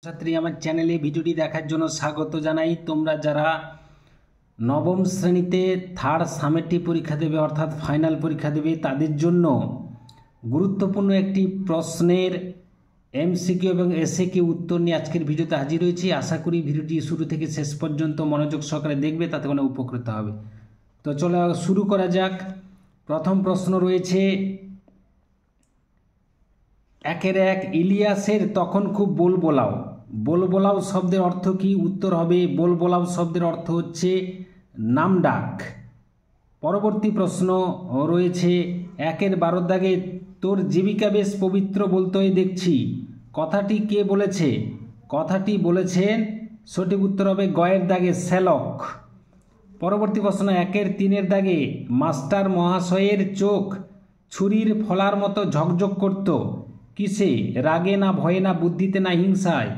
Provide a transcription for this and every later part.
ছাত্রী আমার চ্যানেলে ভিডিওটি দেখার জন্য স্বাগত জানাই। তোমরা যারা নবম শ্রেণীতে থার্ড সামেটিভ পরীক্ষা দেবে অর্থাৎ ফাইনাল পরীক্ষা দেবে তাদের জন্য গুরুত্বপূর্ণ একটি প্রশ্নের এমসিকিউ এবং এসএকিউ উত্তর নিয়ে আজকের ভিডিওতে হাজির হয়েছি। আশা করি ভিডিওটি শুরু থেকে শেষ পর্যন্ত মনোযোগ সহকারে দেখবে, তাতে কোনো উপকৃত হবে। তো চলো শুরু করা যাক। প্রথম প্রশ্ন রয়েছে, একের এক, ইলিয়াসের তখন খুব বলবোলাও। বলবোলাও শব্দের অর্থ কি? উত্তর হবে বলবোলাও শব্দের অর্থ হচ্ছে নাম ডাক। পরবর্তী প্রশ্ন রয়েছে, একের 12 দাগে, তোর জীবিকা বেশ পবিত্র বলতে দেখছি, কথাটি কে বলেছে? কথাটি বলেছেন, সঠিক উত্তর হবে গয়ের দাগে শ্যালক। পরবর্তী প্রশ্ন, একের 3 দাগে, মাস্টার মহাশয়ের চোখ ছুরির ফলার মতো ঝকঝক করত, কিসে? রাগে না ভয়ে না বুদ্ধিতে না হিংসায়?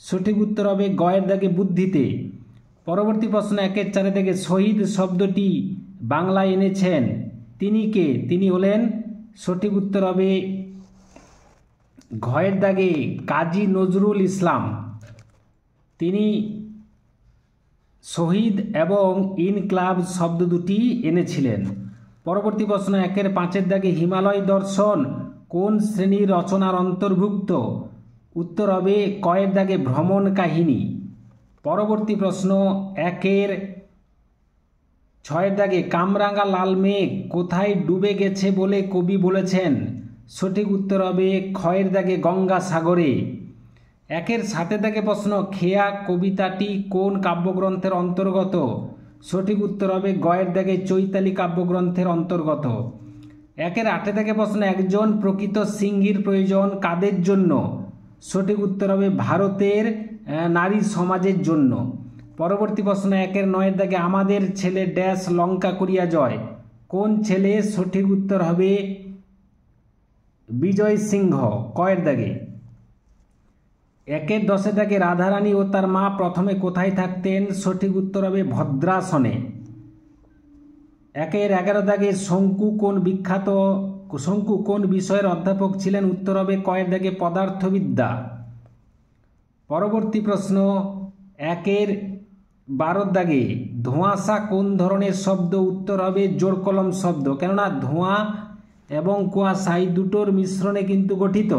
সঠিক উত্তর হবে গয়ের দাগে বুদ্ধিতে। পরবর্তী প্রশ্ন, একের 4 দাগে, শহীদ শব্দটি বাংলায় এনেছেন তিনি কে? তিনি হলেন, সঠিক উত্তর হবে ঘয়ের দাগে কাজী নজরুল ইসলাম। তিনি শহীদ এবং ইনকলাব শব্দ দুটি এনেছিলেন। পরবর্তী প্রশ্ন, একের 5 দাগে, হিমালয় দর্শন কোন শ্রেণীর রচনার অন্তর্ভুক্ত? উত্তর হবে কয়ের দাগে ভ্রমণ কাহিনী। পরবর্তী প্রশ্ন, একের 6 দাগে, কামরাঙা লাল মেঘ কোথায় ডুবে গেছে বলে কবি বলেছেন? সঠিক উত্তর হবে ক্ষয়ের দাগে গঙ্গা সাগরে। একের 7 দাগে প্রশ্ন, খেয়া কবিতাটি কোন কাব্যগ্রন্থের অন্তর্গত? সঠিক উত্তর হবে গয়ের দাগে চৈতালি কাব্যগ্রন্থের অন্তর্গত। একের 8 দাগে প্রশ্ন, একজন প্রকৃত সিংহীর প্রয়োজন কাদের জন্য? সঠিক উত্তর হবে ভারতের নারী সমাজের জন্য। পরবর্তী প্রশ্ন, একের 9 দাগে, আমাদের ছেলে ড্যাশ লঙ্কা করিয়া জয়, কোন ছেলে? সঠিক উত্তর হবে বিজয় সিংহ, কয়ের দাগে। একের 10 দাগে, রাধারানী ও তার মা প্রথমে কোথায় থাকতেন? সঠিক উত্তর হবে ভদ্রাসনে। একের 11 দাগে, শঙ্কু কোন বিষয়ের অধ্যাপক ছিলেন? উত্তর হবে কয়ের দাগে পদার্থবিদ্যা। পরবর্তী প্রশ্ন, একের 12 দাগে, ধোঁয়াশা কোন ধরনের শব্দ? উত্তর হবে জোড়কলম শব্দ, কেননা ধোঁয়া এবং কুয়াশা এই দুটোর মিশ্রণে কিন্তু গঠিত।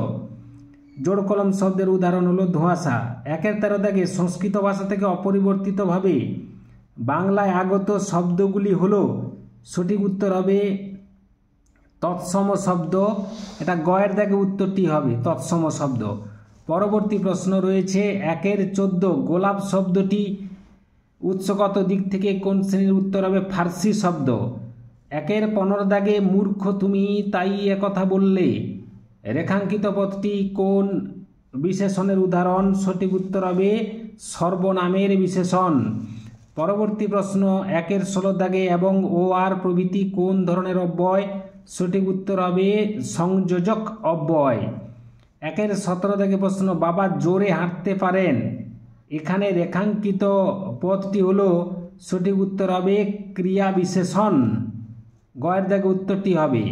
জোড়কলম শব্দের উদাহরণ হলো ধোঁয়াশা। একের 13 দাগে, সংস্কৃত ভাষা থেকে অপরিবর্তিতভাবে বাংলায় আগত শব্দগুলি হলো? সঠিক উত্তর হবে তৎসম শব্দ। এটা গয়ের দাগে উত্তরটি হবে তৎসম শব্দ। পরবর্তী প্রশ্ন রয়েছে, একের 14, গোলাপ শব্দটি উৎসগত দিক থেকে কোন শ্রেণীর? উত্তর হবে ফার্সি শব্দ। একের 15 দাগে, মূর্খ তুমি তাই একথা বললে, রেখাঙ্কিত পদটি কোন বিশেষণের উদাহরণ? সঠিক উত্তর হবে সর্বনামের বিশেষণ। পরবর্তী প্রশ্ন, একের 16 দাগে, এবং ও আর প্রভৃতি কোন ধরনের অব্যয়? সঠিক উত্তর হবে সংযোজক অব্যয়। একের 17 দাগে প্রশ্ন, বাবা জোরে হাঁটতে পারেন, এখানে রেখাঙ্কিত পদটি হলো? সঠিক উত্তর হবে ক্রিয়া বিশেষণ, গয়ের দাগে উত্তরটি হবে।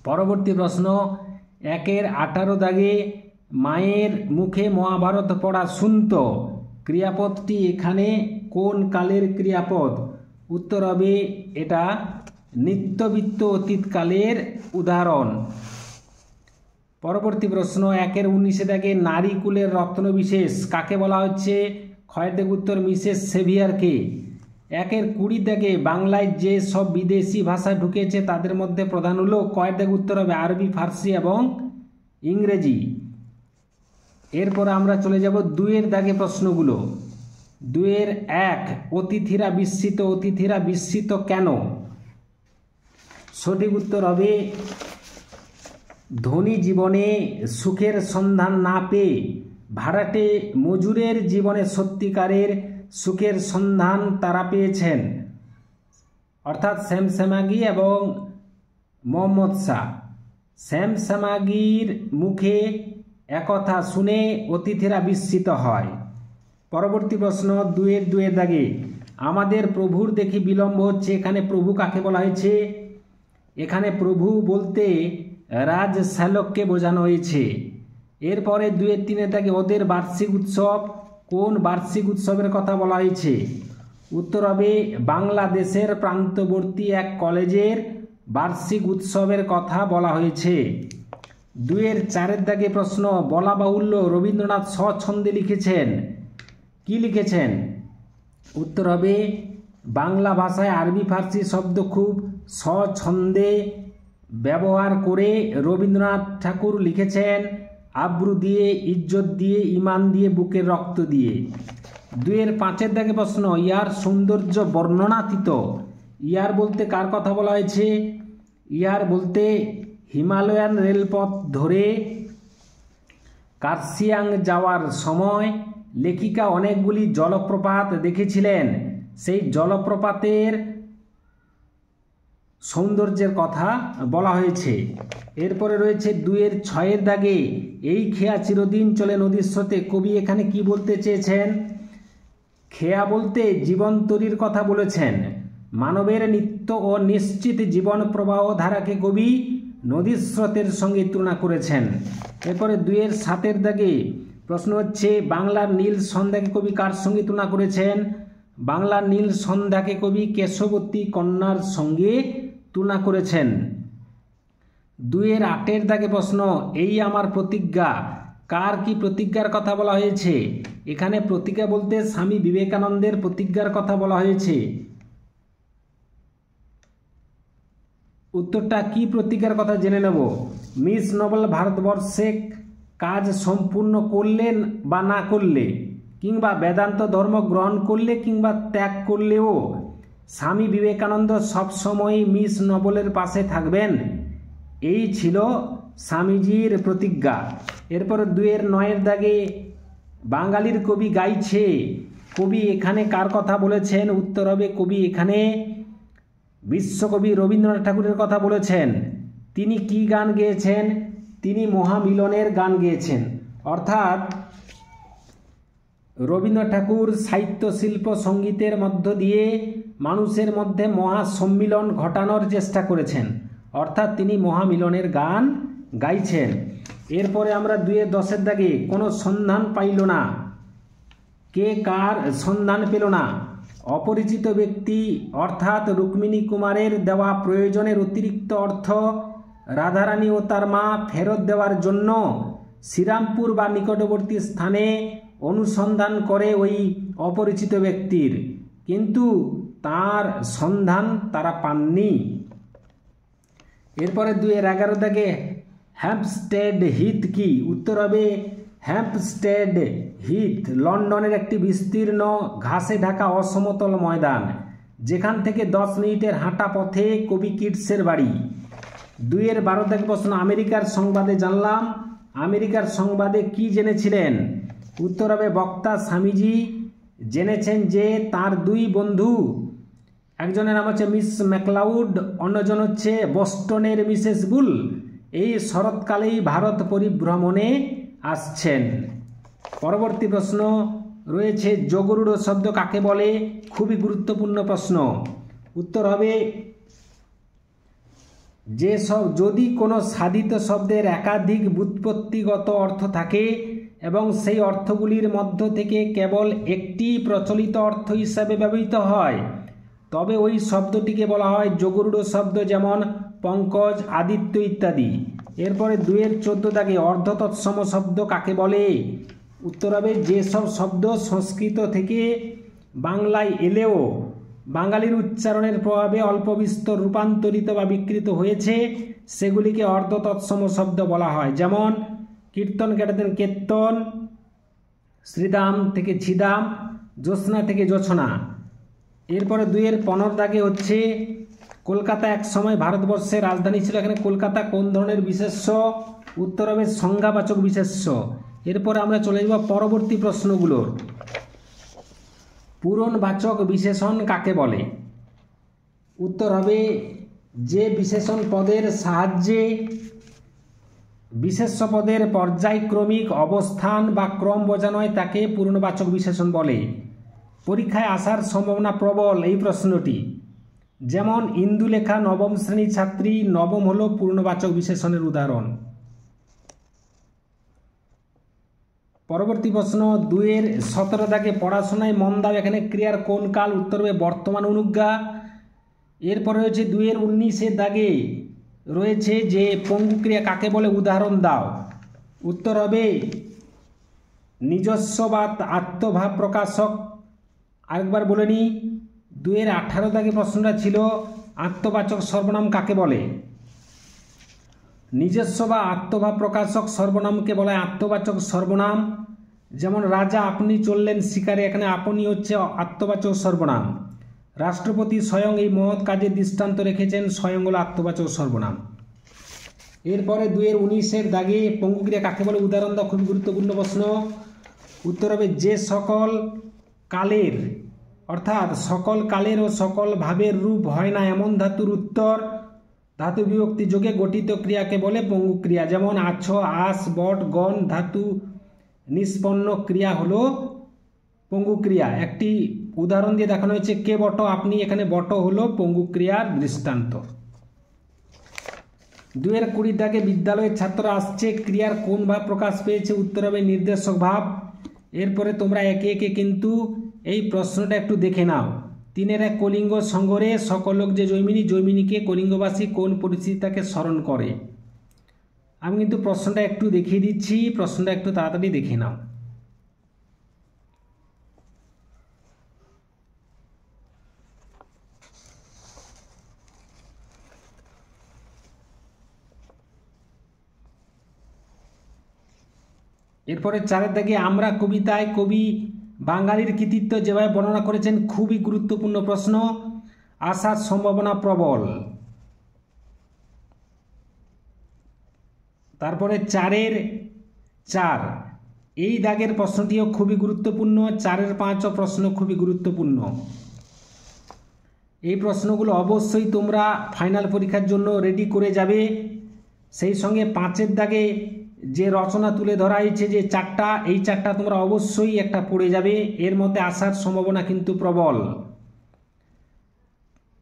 পরবর্তী প্রশ্ন, একের 18 দাগে, মায়ের মুখে মহাভারত পড়া শুনত, ক্রিয়াপদটি এখানে কোন কালের ক্রিয়াপদ? উত্তর হবে এটা নিত্যবিত্ত অতীতকালের উদাহরণ। পরবর্তী প্রশ্ন, একের 19 দাগে, নারী কুলের রত্নবিশেষ কাকে বলা হচ্ছে? ক্ষয়ের দাগে উত্তর মিসেস সেভিয়ারকে। একের 20 দাগে, বাংলায় যে সব বিদেশি ভাষা ঢুকেছে তাদের মধ্যে প্রধান হলো? কয়ের দাগে উত্তর হবে আরবি, ফার্সি এবং ইংরেজি। এরপর আমরা চলে যাব 2 দাগে প্রশ্নগুলো। 2-1, অতিথিরা বিস্মিত, অতিথিরা বিস্মিত কেন? সঠিক উত্তর হবে ধনী জীবনে সুখের সন্ধান না পেয়ে ভাড়াটে মজুরের জীবনে সত্যিকারের সুখের সন্ধান তারা পেয়েছেন, অর্থাৎ শ্যামশ্যামাগী এবং মোহাম্মদ শাহ। শ্যামশ্যামাগীর মুখে একথা শুনে অতিথিরা বিস্মিত হয়। পরবর্তী প্রশ্ন, 2-2 দাগে, আমাদের প্রভুর দেখি বিলম্ব হচ্ছে, এখানে প্রভু কাকে বলা হয়েছে? এখানে প্রভু বলতে রাজ শ্যালককে বোঝানো হয়েছে। এরপরে 2-এর 3-এর দাগে ওদের বার্ষিক উৎসব, কোন বার্ষিক উৎসবের কথা বলা হয়েছে? উত্তর হবে বাংলাদেশের প্রান্তবর্তী এক কলেজের বার্ষিক উৎসবের কথা বলা হয়েছে। 2-এর 4-এর দাগে প্রশ্ন, বলা বাহুল্য রবীন্দ্রনাথ স্বছন্দে লিখেছেন। কি লিখেছেন? উত্তর হবে বাংলা ভাষায় আরবি ফার্সি শব্দ খুব স্বছন্দে ব্যবহার করে রবীন্দ্রনাথ ঠাকুর লিখেছেন আব্রু দিয়ে, ইজ্জত দিয়ে, ইমান দিয়ে, বুকের রক্ত দিয়ে। 2-এর 5-এর দাগে প্রশ্ন, ইয়ার সৌন্দর্য বর্ণনাতীত। ইয়ার বলতে কার কথা বলা হয়েছে? ইয়ার বলতে হিমালয়ান রেলপথ ধরে কার্শিয়াং যাওয়ার সময় লেখিকা অনেকগুলি জলপ্রপাত দেখেছিলেন, সেই জলপ্রপাতের সৌন্দর্যের কথা বলা হয়েছে। এরপরে রয়েছে 2-এর 6-এর দাগে, এই খেয়া চিরদিন চলে নদীর স্রোতে। কবি এখানে কি বলতে চেয়েছেন? খেয়া বলতে জীবন তরীর কথা বলেছেন। মানবের নিত্য ও নিশ্চিত জীবন প্রবাহ ধারাকে কবি নদীর স্রোতের সঙ্গে তুলনা করেছেন। এরপরে 2-এর 7-এর দাগে প্রশ্ন হচ্ছে, বাংলার নীল সন্ধ্যাকে কবি কার সঙ্গে তুলনা করেছেন? বাংলার নীল সন্ধ্যাকে কবি কেশবতী কন্যার সঙ্গে তুলনা করেছেন। 2-এর 8-এর দাগে প্রশ্ন, এই আমার প্রতিজ্ঞা, কার কি প্রতিজ্ঞার কথা বলা হয়েছে? এখানে প্রতিজ্ঞা বলতে স্বামী বিবেকানন্দের প্রতিজ্ঞার কথা বলা হয়েছে। উত্তরটা কি প্রতিজ্ঞার কথা জেনে নেব। মিস নোবেল ভারতবর্ষে কাজ সম্পূর্ণ করলেন বা না করলে, কিংবা বেদান্ত ধর্ম গ্রহণ করলে কিংবা ত্যাগ করলেও স্বামী বিবেকানন্দ সবসময় মিস নোবেলের পাশে থাকবেন, এই ছিল স্বামীজির প্রতিজ্ঞা। এরপর 2-এর 9-এর দাগে, বাঙালির কবি গাইছে, কবি এখানে কার কথা বলেছেন? উত্তর হবে কবি এখানে বিশ্বকবি রবীন্দ্রনাথ ঠাকুরের কথা বলেছেন। তিনি কি গান গেয়েছেন? তিনি মহামিলনের গান গেয়েছেন। অর্থাৎ রবীন্দ্রনাথ ঠাকুর সাহিত্য, শিল্প, সঙ্গীতের মধ্য দিয়ে মানুষের মধ্যে মহাসম্মিলন ঘটানোর চেষ্টা করেছেন, অর্থাৎ তিনি মহামিলনের গান গাইছেন। এরপরে আমরা 2-এর 10-এর দাগে, কোনো সন্ধান পাইল না, কে কার সন্ধান পেল না? অপরিচিত ব্যক্তি অর্থাৎ রুক্মিণী কুমারের দেওয়া প্রয়োজনের অতিরিক্ত অর্থ রাধারানী ও তার মা ফেরত দেওয়ার জন্য শ্রীরামপুর বা নিকটবর্তী স্থানে অনুসন্ধান করে ওই অপরিচিত ব্যক্তির, কিন্তু তার সন্ধান তারা পাননি। এরপরে 2-এর 11 দাগে, হ্যাম্পস্টেড হিথ কি? উত্তর হবে হ্যাম্পস্টেড হিথ লন্ডনের একটি বিস্তীর্ণ ঘাসে ঢাকা অসমতল ময়দান, যেখান থেকে 10 মিনিটের হাঁটা পথে কবি কিটসের বাড়ি। 2-এর 12 দাগে প্রশ্ন, আমেরিকার সংবাদে জানলাম, আমেরিকার সংবাদে কি জেনেছিলেন? উত্তর হবে বক্তা স্বামীজি জেনেছেন যে তার 2 বন্ধু, একজনের নাম হচ্ছে মিস ম্যাকলাউড, অন্যজন হচ্ছে বোস্টনের মিসেস বুল, এই শরৎকালেই ভারত পরিভ্রমণে আসছেন। পরবর্তী প্রশ্ন রয়েছে, যোগরূঢ় শব্দ কাকে বলে? খুবই গুরুত্বপূর্ণ প্রশ্ন। উত্তর হবে যে সব, যদি কোনো সাধিত শব্দের একাধিক ব্যুৎপত্তিগত অর্থ থাকে এবং সেই অর্থগুলির মধ্য থেকে কেবল একটি প্রচলিত অর্থ হিসাবে ব্যবহৃত হয়, তবে ওই শব্দটিকে বলা হয় যোগরূঢ় শব্দ, যেমন পঙ্কজ, আদিত্য ইত্যাদি। এরপরে 2-এর 14 দাগে, অর্ধ তৎসম শব্দ কাকে বলে? উত্তর হবে যেসব শব্দ সংস্কৃত থেকে বাংলায় এলেও বাঙালির উচ্চারণের প্রভাবে অল্প বিস্তর রূপান্তরিত বা বিকৃত হয়েছে, সেগুলিকে অর্ধ তৎসম শব্দ বলা হয়। যেমন কীর্তন কেটেতেন কেত্তন, শ্রীদাম থেকে ছিদাম, জ্যোৎস্না থেকে জোছনা। এরপরে 2-এর 15 দাগে হচ্ছে, কলকাতা এক সময় ভারতবর্ষের রাজধানী ছিল, এখানে কলকাতা কোন ধরনের বিশেষ্য? উত্তর হবে সংজ্ঞাবাচক বিশেষ্য। এরপরে আমরা চলে যাব পরবর্তী প্রশ্নগুলোর। পূরণবাচক বিশেষণ কাকে বলে? উত্তর হবে যে বিশেষণ পদের সাহায্যে বিশেষ্য পদের পর্যায়ক্রমিক অবস্থান বা ক্রম বোঝানো হয় তাকে পূরণবাচক বিশেষণ বলে। পরীক্ষায় আসার সম্ভাবনা প্রবল এই প্রশ্নটি। যেমন ইন্দুলেখা নবম শ্রেণীর ছাত্রী, নবম হলো পূর্ণবাচক বিশেষণের উদাহরণ। পরবর্তী প্রশ্ন 2-এর 17 দাগে পড়াশোনায় মন দাও, এখানে ক্রিয়ার কোন কাল? উত্তর হবে বর্তমান অনুজ্ঞা। এরপরে রয়েছে 2-এর 19-এর দাগে রয়েছে যে পঙ্গু ক্রিয়া কাকে বলে? উদাহরণ দাও। উত্তর হবে নিজস্ব বা আত্মভাব প্রকাশক। আরেকবার বলে নিই, 2-এর 18 দাগে প্রশ্নটা ছিল আত্মবাচক সর্বনাম কাকে বলে? নিজস্ব বা আত্মভাব প্রকাশক সর্বনামকে বলা হয় আত্মবাচক সর্বনাম। যেমন রাজা আপনি চললেন শিকারে, এখানে আপনি হচ্ছে আত্মবাচক সর্বনাম। রাষ্ট্রপতি স্বয়ং এই মহৎ কাজের দৃষ্টান্ত রেখেছেন, স্বয়ং হলো আত্মবাচক সর্বনাম। এরপরে 2-এর 19-এর দাগে পঙ্গু ক্রিয়া কাকে বলে? উদাহরণ দাও। খুবই গুরুত্বপূর্ণ প্রশ্ন। উত্তর হবে যে সকল কালের, অর্থাৎ সকল কালের ও সকল ভাবের রূপ হয় না এমন ধাতুর উত্তর ধাতু বিভক্তি যোগে গঠিত ক্রিয়াকে বলে পঙ্গু ক্রিয়া। যেমন আছ, আস, বট, গণ ধাতু নিষ্পন্ন ক্রিয়া হলো পঙ্গু ক্রিয়া। একটি উদাহরণ দিয়ে দেখানো হয়েছে কে বট আপনি, এখানে বট হলো পঙ্গু ক্রিয়ার দৃষ্টান্ত। 2-এর 20 দাগে বিদ্যালয়ের ছাত্র আসছে ক্রিয়ার কোন ভাব প্রকাশ পেয়েছে? উত্তর হবে নির্দেশক ভাব। এরপরে তোমরা একে একে কিন্তু এই প্রশ্নটা একটু দেখে নাও। 3-এর 1 কলিঙ্গ সংঘরে সকল লোক যে জৈমিনী, জৈমিনীকে কলিঙ্গবাসী কোন পরিস্থিতি তাকে স্মরণ করে? আমি কিন্তু প্রশ্নটা একটু দেখিয়ে দিচ্ছি, প্রশ্নটা একটু তাড়াতাড়ি দেখে নাও। এরপরে 4-এর দাগে আমরা কবিতায় কবি বাঙালির কৃতিত্ব যেভাবে বর্ণনা করেছেন, খুবই গুরুত্বপূর্ণ প্রশ্ন। আসার সম্ভাবনা প্রবল। তারপরে 4-এর 4 এই দাগের প্রশ্নটিও খুবই গুরুত্বপূর্ণ। 4-এর 5ও প্রশ্ন খুবই গুরুত্বপূর্ণ। এই প্রশ্নগুলো অবশ্যই তোমরা ফাইনাল পরীক্ষার জন্য রেডি করে যাবে। সেই সঙ্গে 5-এর দাগে যে রচনা তুলে ধরা হয়েছে যে 4টা, এই 4টা তোমরা অবশ্যই একটা পড়ে যাবে, এর মধ্যে আসার সম্ভাবনা কিন্তু প্রবল।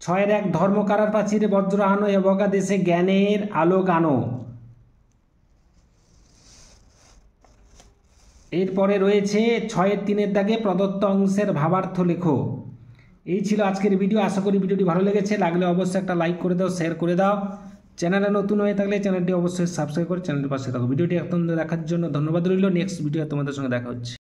6-এর 1 ধর্মকারার প্রাচীরে বজ্র আনো এবকা দেশে জ্ঞানের আলোক আনো। এরপরে রয়েছে 6-এর 3-এর দাগে প্রদত্ত অংশের ভাবার্থ লেখো। এই ছিল আজকের ভিডিও। আশা করি ভিডিওটি ভালো লেগেছে, লাগলে অবশ্যই একটা লাইক করে দাও, শেয়ার করে দাও। চ্যানেলে নতুন হয়ে থাকলে চ্যানেলটি অবশ্যই সাবস্ক্রাইব করে চ্যানেলের পাশে থাকো। ভিডিওটি এখন দেখার জন্য ধন্যবাদ রইল। নেক্সট ভিডিও তোমাদের সঙ্গে দেখা হচ্ছে।